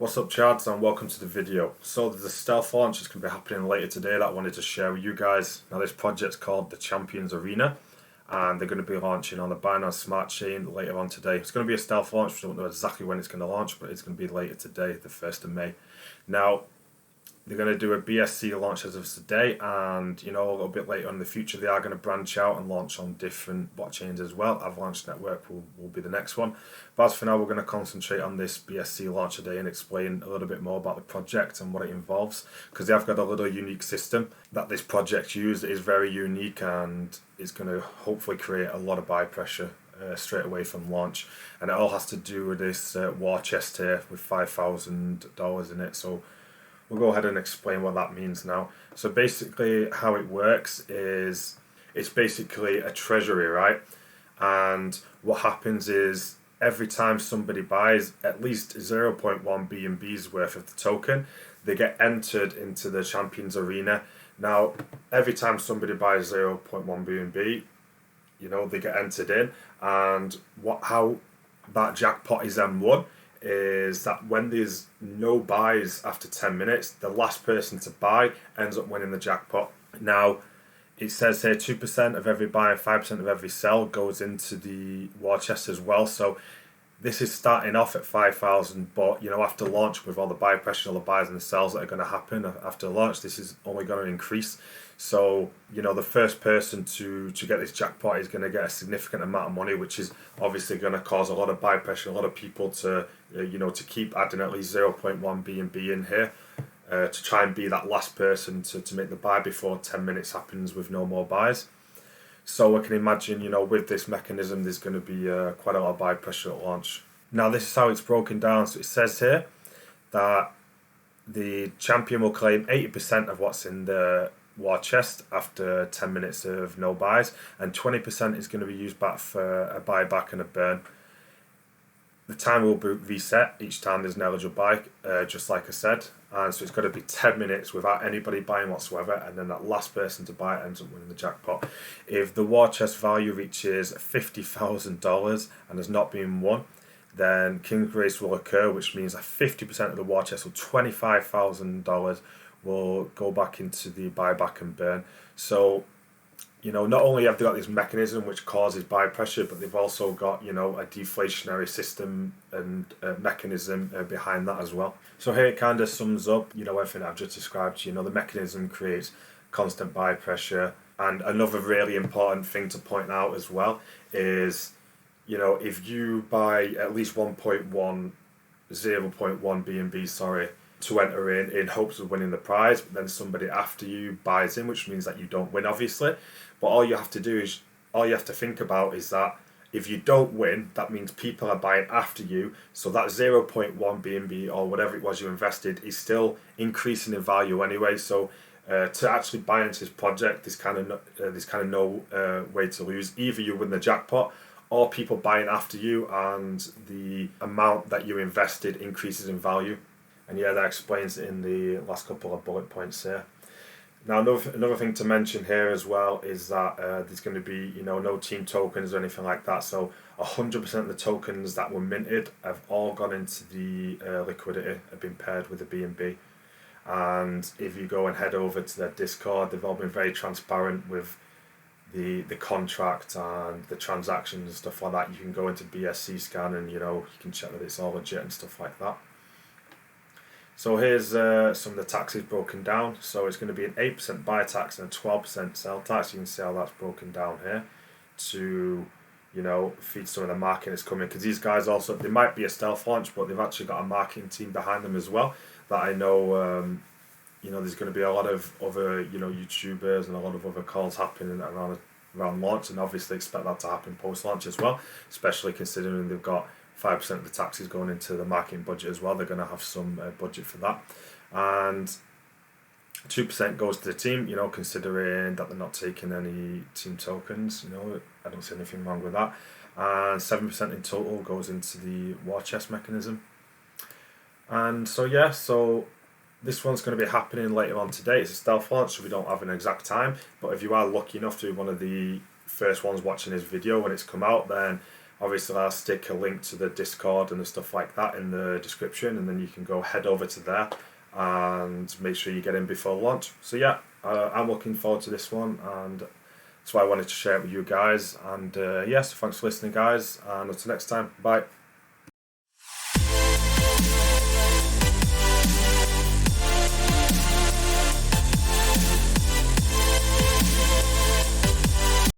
What's up, Chads, and welcome to the video. So there's a stealth launch that's going to be happening later today that I wanted to share with you guys. Now this project's called the Champions Arena, and they're going to be launching on the Binance Smart Chain later on today. It's going to be a stealth launch. We don't know exactly when it's going to launch, but it's going to be later today, the 1st of May. Now, they're going to do a BSC launch as of today, and a little bit later on in the future they are going to branch out and launch on different blockchains as well. Avalanche Network will be the next one. But as for now, we're going to concentrate on this BSC launch today and explain a little bit more about the project and what it involves, because they have got a little unique system that this project uses. It is very unique, and it's going to hopefully create a lot of buy pressure straight away from launch. And it all has to do with this war chest here with $5,000 in it. So we'll go ahead and explain what that means now. So basically how it works is it's basically a treasury, right? And what happens is every time somebody buys at least 0.1 BNB's worth of the token, they get entered into the Champions Arena. Now, every time somebody buys 0.1 BNB, they get entered in. And how that jackpot is then won is that when there's no buys after 10 minutes, the last person to buy ends up winning the jackpot. Now, it says here 2% of every buy and 5% of every sell goes into the war chest as well. So this is starting off at 5,000, but after launch, with all the buy pressure, all the buys and the sells that are going to happen after launch, this is only going to increase. So the first person to get this jackpot is going to get a significant amount of money, which is obviously going to cause a lot of buy pressure, a lot of people to to keep adding at least 0.1 BNB in here to try and be that last person to make the buy before 10 minutes happens with no more buys. So I can imagine, with this mechanism, there's going to be quite a lot of buy pressure at launch. Now, this is how it's broken down. So it says here that the champion will claim 80% of what's in the war chest after 10 minutes of no buys, and 20% is going to be used back for a buyback and a burn. The time will be reset each time there's an eligible buy, just like I said. And so it's got to be 10 minutes without anybody buying whatsoever, and then that last person to buy ends up winning the jackpot. If the war chest value reaches $50,000 and has not been won, then King's Race will occur, which means that 50% of the war chest, or $25,000, will go back into the buyback and burn. So not only have they got this mechanism which causes buy pressure, but they've also got, a deflationary system and mechanism behind that as well. So here it kind of sums up, everything I've just described. The mechanism creates constant buy pressure. And another really important thing to point out as well is, if you buy at least 0.1 BNB, to enter in hopes of winning the prize, but then somebody after you buys in, which means that you don't win, obviously. But all you have to think about is that if you don't win, that means people are buying after you. So that 0.1 BNB or whatever it was you invested is still increasing in value anyway. So to actually buy into this project, there's kind of no way to lose. Either you win the jackpot, or people buying after you, and the amount that you invested increases in value. And yeah, that explains it in the last couple of bullet points here. Now, another thing to mention here as well is that there's going to be no team tokens or anything like that. So 100% of the tokens that were minted have all gone into the liquidity, have been paired with the BNB. And if you go and head over to their Discord, they've all been very transparent with the contract and the transactions and stuff like that. You can go into BSC scan and you can check that it's all legit and stuff like that. So here's some of the taxes broken down. So it's going to be an 8% buy tax and a 12% sell tax. You can see how that's broken down here to feed some of the marketing that's coming, because these guys also, they might be a stealth launch, but they've actually got a marketing team behind them as well that I know there's going to be a lot of other YouTubers and a lot of other calls happening around launch, and obviously expect that to happen post launch as well, especially considering they've got 5% of the taxes going into the marketing budget as well. They're going to have some budget for that. And 2% goes to the team, considering that they're not taking any team tokens. I don't see anything wrong with that. And 7% in total goes into the war chest mechanism. And so this one's going to be happening later on today. It's a stealth launch, so we don't have an exact time. But if you are lucky enough to be one of the first ones watching this video when it's come out, then Obviously, I'll stick a link to the Discord and the stuff like that in the description, and then you can go head over to there and make sure you get in before launch. So yeah, I'm looking forward to this one, and that's why I wanted to share it with you guys. And yes, thanks for listening, guys, and until next time, bye.